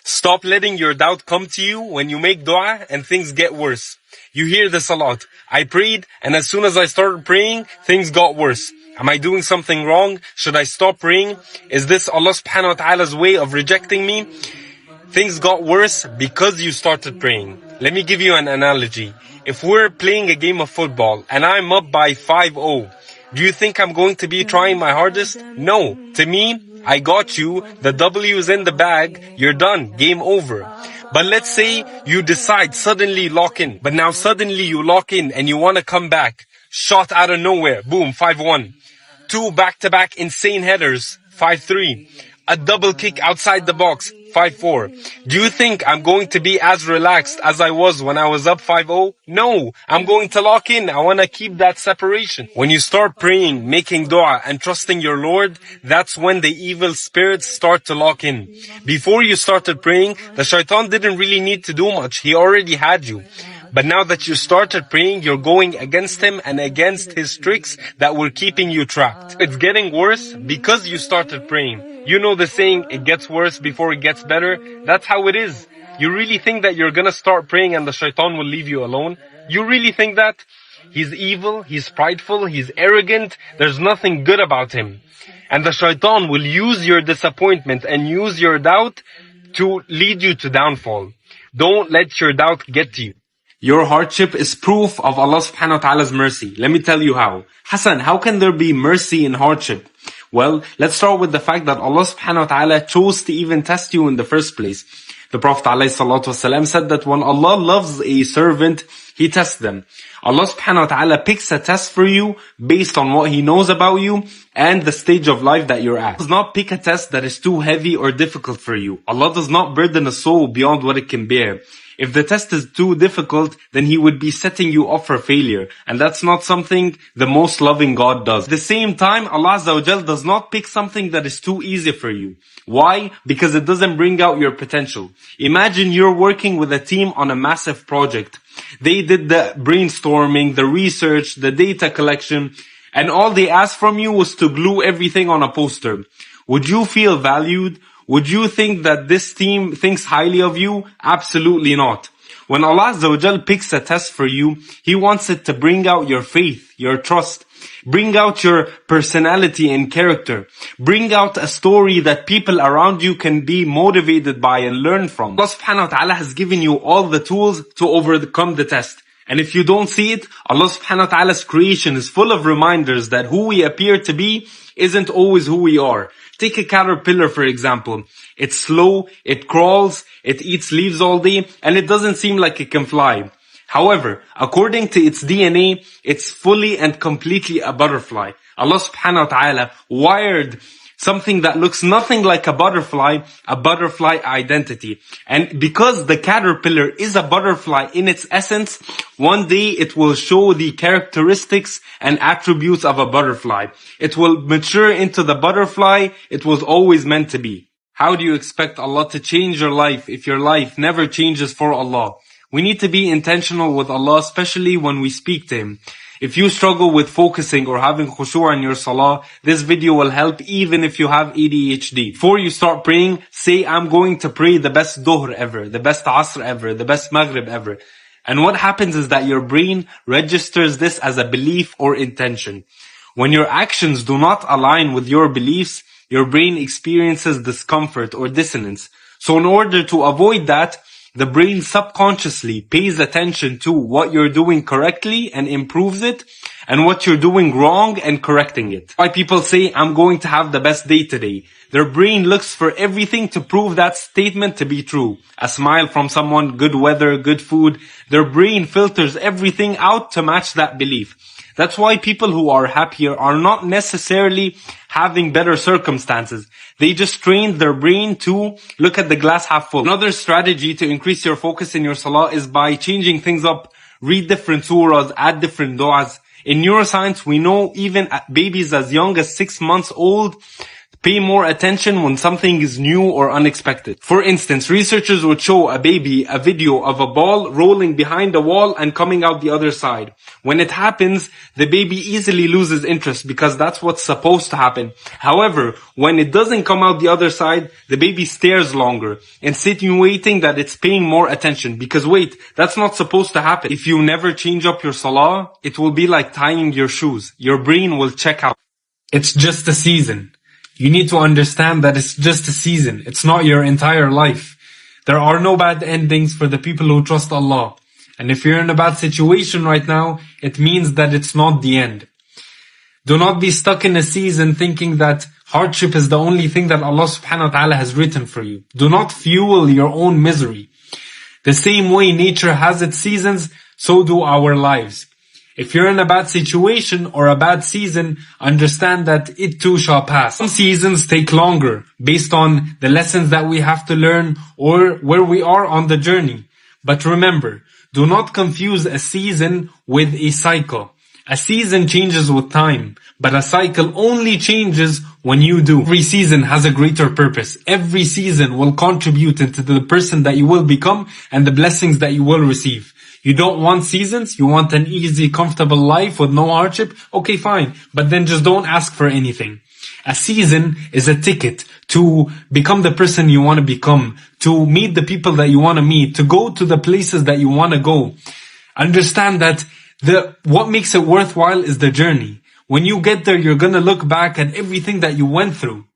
Stop letting your doubt come to you when you make dua and things get worse. You hear this a lot. I prayed, and as soon as I started praying, things got worse. Am I doing something wrong? Should I stop praying? Is this Allah subhanahu wa ta'ala's way of rejecting me? Things got worse because you started praying. Let me give you an analogy. If we're playing a game of football and I'm up by 5-0, do you think I'm going to be trying my hardest? No. To me, I got you, the W is in the bag, you're done, game over. But let's say you decide suddenly lock in. But now suddenly you lock in and you want to come back. Shot out of nowhere, boom, 5-1. 2 back-to-back insane headers, 5-3. A double kick outside the box, 5-4. Do you think I'm going to be as relaxed as I was when I was up 5-0? No, I'm going to lock in. I want to keep that separation. When you start praying, making dua and trusting your Lord, that's when the evil spirits start to lock in. Before you started praying, the shaitan didn't really need to do much. He already had you. But now that you started praying, you're going against him and against his tricks that were keeping you trapped. It's getting worse because you started praying. You know the saying, it gets worse before it gets better. That's how it is. You really think that you're gonna start praying and the shaitan will leave you alone? You really think that? He's evil, he's prideful, he's arrogant. There's nothing good about him. And the shaitan will use your disappointment and use your doubt to lead you to downfall. Don't let your doubt get to you. Your hardship is proof of Allah subhanahu wa ta'ala's mercy. Let me tell you how. Hassan, how can there be mercy in hardship? Well, let's start with the fact that Allah subhanahu wa ta'ala chose to even test you in the first place. The Prophet ﷺ said that when Allah loves a servant, He tests them. Allah subhanahu wa ta'ala picks a test for you based on what He knows about you and the stage of life that you're at. He does not pick a test that is too heavy or difficult for you. Allah does not burden a soul beyond what it can bear. If the test is too difficult, then He would be setting you up for failure. And that's not something the most loving God does. At the same time, Allah Azza wa Jal does not pick something that is too easy for you. Why? Because it doesn't bring out your potential. Imagine you're working with a team on a massive project. They did the brainstorming, the research, the data collection, and all they asked from you was to glue everything on a poster. Would you feel valued? Would you think that this team thinks highly of you? Absolutely not. When Allah Azza wa Jal picks a test for you, He wants it to bring out your faith, your trust, bring out your personality and character, bring out a story that people around you can be motivated by and learn from. Allah subhanahu wa ta'ala has given you all the tools to overcome the test. And if you don't see it, Allah subhanahu wa ta'ala's creation is full of reminders that who we appear to be isn't always who we are. Take a caterpillar, for example. It's slow, it crawls, it eats leaves all day, and it doesn't seem like it can fly. However, according to its DNA, it's fully and completely a butterfly. Allah subhanahu wa ta'ala wired something that looks nothing like a butterfly identity. And because the caterpillar is a butterfly in its essence, one day it will show the characteristics and attributes of a butterfly. It will mature into the butterfly it was always meant to be. How do you expect Allah to change your life if your life never changes for Allah? We need to be intentional with Allah, especially when we speak to Him. If you struggle with focusing or having khushu' in your salah, this video will help even if you have ADHD. Before you start praying, say, I'm going to pray the best dhuhr ever, the best asr ever, the best maghrib ever. And what happens is that your brain registers this as a belief or intention. When your actions do not align with your beliefs, your brain experiences discomfort or dissonance. So in order to avoid that, the brain subconsciously pays attention to what you're doing correctly and improves it, and what you're doing wrong and correcting it. Why people say, I'm going to have the best day today. Their brain looks for everything to prove that statement to be true. A smile from someone, good weather, good food. Their brain filters everything out to match that belief. That's why people who are happier are not necessarily having better circumstances. They just trained their brain to look at the glass half full. Another strategy to increase your focus in your salah is by changing things up. Read different surahs, add different du'as. In neuroscience, we know even babies as young as 6 months old Pay more attention when something is new or unexpected. For instance, researchers would show a baby a video of a ball rolling behind a wall and coming out the other side. When it happens, the baby easily loses interest because that's what's supposed to happen. However, when it doesn't come out the other side, the baby stares longer, insinuating that it's paying more attention because wait, that's not supposed to happen. If you never change up your salah, it will be like tying your shoes. Your brain will check out. It's just a season. You need to understand that it's just a season. It's not your entire life. There are no bad endings for the people who trust Allah. And if you're in a bad situation right now, it means that it's not the end. Do not be stuck in a season thinking that hardship is the only thing that Allah subhanahu wa ta'ala has written for you. Do not fuel your own misery. The same way nature has its seasons, so do our lives. If you're in a bad situation or a bad season, understand that it too shall pass. Some seasons take longer based on the lessons that we have to learn or where we are on the journey. But remember, do not confuse a season with a cycle. A season changes with time, but a cycle only changes when you do. Every season has a greater purpose. Every season will contribute into the person that you will become and the blessings that you will receive. You don't want seasons, you want an easy, comfortable life with no hardship, okay fine, but then just don't ask for anything. A season is a ticket to become the person you want to become, to meet the people that you want to meet, to go to the places that you want to go. Understand that what makes it worthwhile is the journey. When you get there, you're gonna look back at everything that you went through.